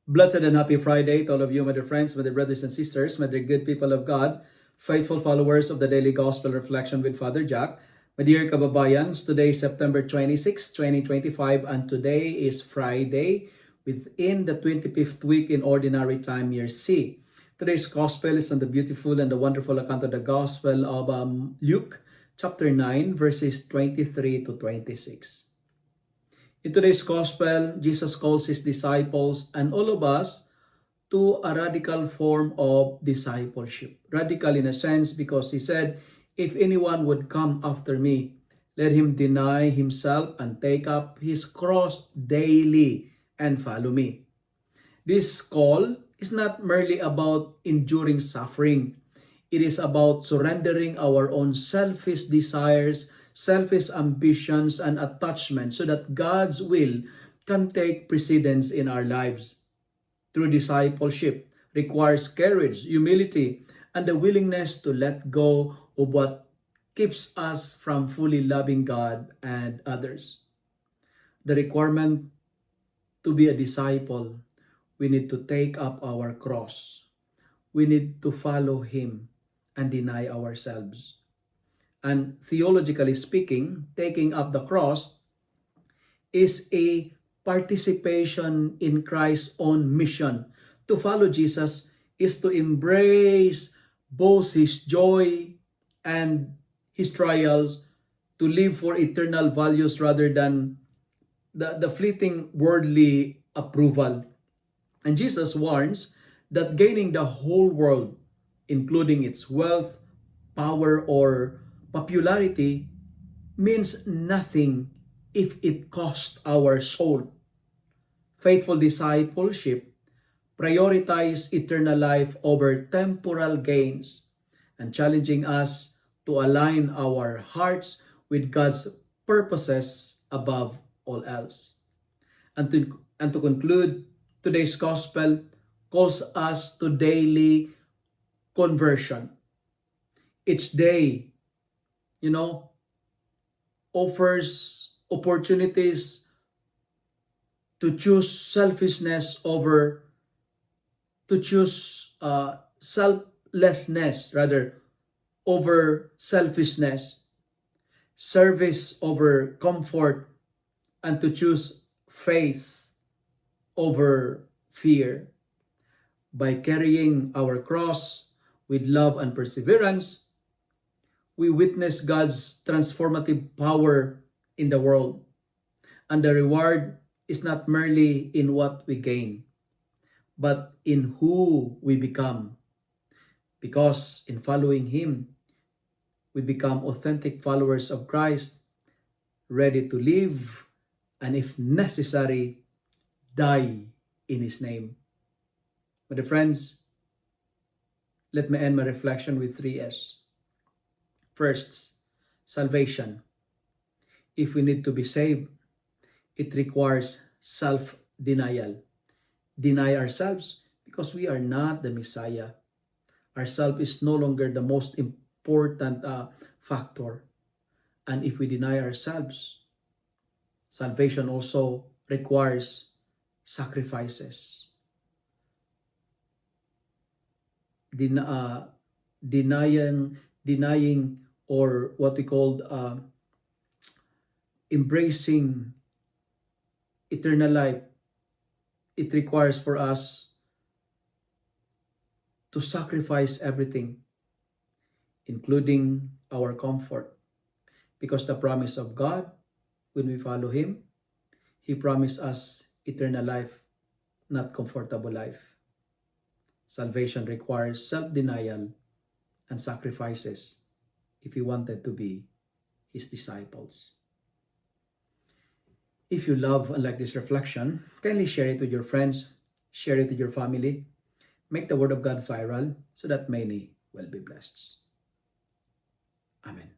Blessed and happy Friday to all of you, my dear friends, my dear brothers and sisters, my dear good people of God, faithful followers of the Daily Gospel Reflection with Father Jack. My dear kababayans, today is September 26, 2025, and today is Friday within the 25th week in Ordinary Time, Year C. Today's Gospel is on the beautiful and the wonderful account of the Gospel of Luke, chapter 9, verses 23 to 26. In today's Gospel, Jesus calls His disciples and all of us to a radical form of discipleship. Radical in a sense because He said, if anyone would come after me, let him deny himself and take up his cross daily and follow me. This call is not merely about enduring suffering. It is about surrendering our own selfish desires, selfish ambitions, and attachments so that God's will can take precedence in our lives. True discipleship requires courage, humility, and the willingness to let go of what keeps us from fully loving God and others. The requirement to be a disciple, we need to take up our cross. We need to follow Him and deny ourselves. And theologically speaking, taking up the cross is a participation in Christ's own mission. To follow Jesus is to embrace both His joy and His trials, to live for eternal values rather than the fleeting worldly approval. And Jesus warns that gaining the whole world, including its wealth, power, or popularity, means nothing if it costs our soul. Faithful discipleship prioritize eternal life over temporal gains and challenging us to align our hearts with God's purposes above all else. And to conclude, today's gospel calls us to daily conversion. Each day, offers opportunities to choose selfishness to choose selflessness over selfishness, service over comfort, and to choose faith over fear. By carrying our cross with love and perseverance, we witness God's transformative power in the world. And the reward is not merely in what we gain, but in who we become. Because in following Him, we become authentic followers of Christ, ready to live, and if necessary, die in His name. My dear friends, let me end my reflection with 3 S. First, salvation. If we need to be saved, it requires self-denial. Deny ourselves because we are not the Messiah. Ourself is no longer the most important factor. And if we deny ourselves, salvation also requires sacrifices. Denying or what we call embracing eternal life, it requires for us to sacrifice everything, including our comfort. Because the promise of God, when we follow Him, He promised us eternal life, not comfortable life. Salvation requires self-denial and sacrifices if we wanted to be His disciples. If you love and like this reflection, kindly share it with your friends, share it with your family, make the Word of God viral so that many will be blessed. Amen.